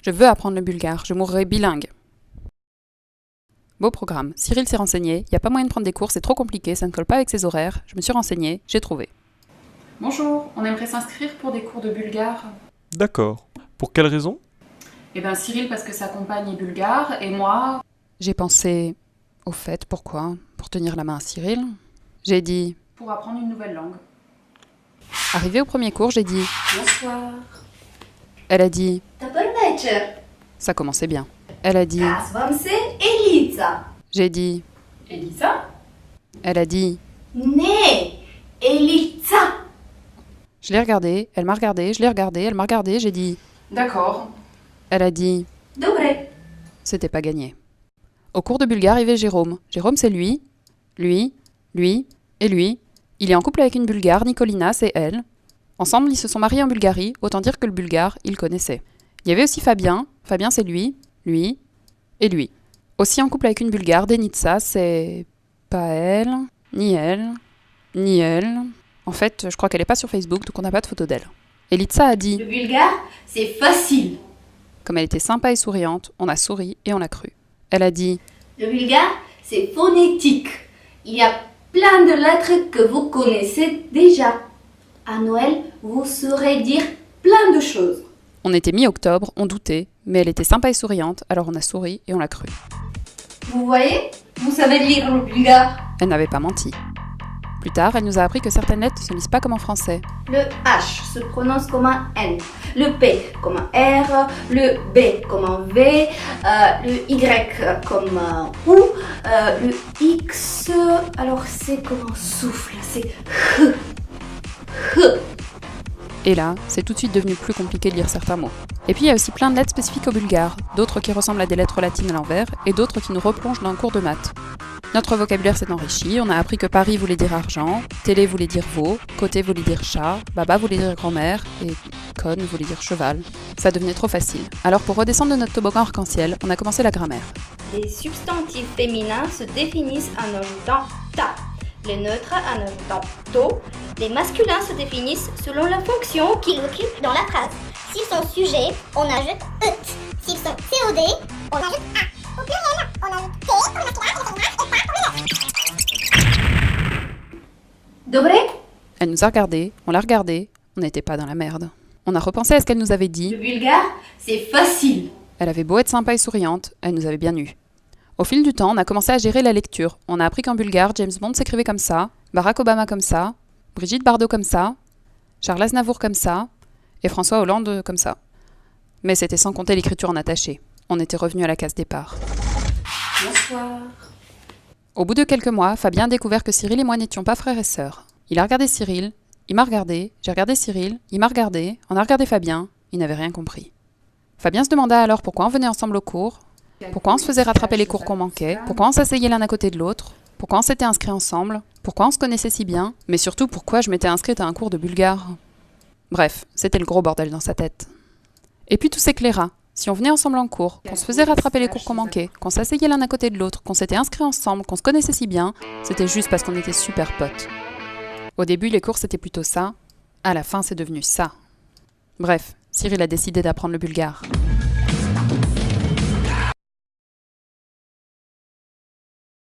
Je veux apprendre le bulgare, je mourrai bilingue. Beau programme. Cyril s'est renseigné, il n'y a pas moyen de prendre des cours, c'est trop compliqué, ça ne colle pas avec ses horaires. Je me suis renseignée, j'ai trouvé. Bonjour, on aimerait s'inscrire pour des cours de bulgare. D'accord. Pour quelle raison? Eh bien Cyril parce que sa compagne est bulgare et moi... J'ai pensé, au fait, pourquoi? Pour tenir la main à Cyril. J'ai dit... Pour apprendre une nouvelle langue. Arrivé au premier cours, j'ai dit... Bonsoir. Elle a dit... Добрый вечер. Ça commençait bien. Elle a dit... Nazywam się Eliza. J'ai dit... Eliza? Elle a dit... Nie, Eliza. Je l'ai regardée, elle m'a regardée, je l'ai regardée, elle m'a regardée, j'ai dit... D'accord. Elle a dit... Dobre. C'était pas gagné. Au cours de bulgare, il y avait Jérôme. Jérôme, c'est lui, lui et lui. Il est en couple avec une bulgare, Nicolina, c'est elle. Ensemble, ils se sont mariés en Bulgarie, autant dire que le bulgare, ils connaissaient. Il y avait aussi Fabien. Fabien, c'est lui et lui. Aussi en couple avec une bulgare, Denitsa, c'est... pas elle, ni elle, ni elle. En fait, je crois qu'elle est pas sur Facebook, donc on n'a pas de photo d'elle. Et Litsa a dit... Le bulgare, c'est facile. Comme elle était sympa et souriante, on a souri et on l'a cru. Elle a dit... Le bulgare, c'est phonétique. Il y a plein de lettres que vous connaissez déjà. À Noël, vous saurez dire plein de choses. On était mi-octobre, on doutait, mais elle était sympa et souriante, alors on a souri et on l'a cru. Vous voyez? Vous savez lire le bulgare. Elle n'avait pas menti. Plus tard, elle nous a appris que certaines lettres ne se lisent pas comme en français. Le H se prononce comme un N, le P comme un R, le B comme un V, le Y comme un OU, le X, alors c'est comme un souffle, c'est H. Et là, c'est tout de suite devenu plus compliqué de lire certains mots. Et puis il y a aussi plein de lettres spécifiques au bulgare, d'autres qui ressemblent à des lettres latines à l'envers, et d'autres qui nous replongent dans un cours de maths. Notre vocabulaire s'est enrichi, on a appris que Paris voulait dire argent, télé voulait dire veau, côté voulait dire chat, baba voulait dire grand-mère, et conne voulait dire cheval. Ça devenait trop facile. Alors pour redescendre de notre toboggan arc-en-ciel, on a commencé la grammaire. Les substantifs féminins se définissent en ajoutant ta, les neutres en ajoutant to, les masculins se définissent selon la fonction qu'ils occupent dans la phrase. S'ils sont sujets, on ajoute ut. S'ils sont COD, on ajoute a. Au pluriel, on ajoute t pour le masculin et le féminin et ta pour le neutre. Dobre? Elle nous a regardés, on l'a regardée, on n'était pas dans la merde. On a repensé à ce qu'elle nous avait dit. Le bulgare, c'est facile. Elle avait beau être sympa et souriante, elle nous avait bien eu. Au fil du temps, on a commencé à gérer la lecture. On a appris qu'en bulgare, James Bond s'écrivait comme ça, Barack Obama comme ça, Brigitte Bardot comme ça, Charles Aznavour comme ça, et François Hollande comme ça. Mais c'était sans compter l'écriture en attaché. On était revenu à la case départ. Bonsoir. Au bout de quelques mois, Fabien a découvert que Cyril et moi n'étions pas frères et sœurs. Il a regardé Cyril, il m'a regardé, j'ai regardé Cyril, il m'a regardé, on a regardé Fabien, il n'avait rien compris. Fabien se demanda alors pourquoi on venait ensemble au cours, pourquoi on se faisait rattraper les cours qu'on manquait, pourquoi on s'asseyait l'un à côté de l'autre, pourquoi on s'était inscrits ensemble, pourquoi on se connaissait si bien, mais surtout pourquoi je m'étais inscrite à un cours de bulgare. Bref, c'était le gros bordel dans sa tête. Et puis tout s'éclaira. Si on venait ensemble en cours, qu'on se faisait rattraper les cours qu'on manquait, qu'on s'asseyait l'un à côté de l'autre, qu'on s'était inscrits ensemble, qu'on se connaissait si bien, c'était juste parce qu'on était super potes. Au début, les cours c'était plutôt ça, à la fin c'est devenu ça. Bref, Cyril a décidé d'apprendre le bulgare.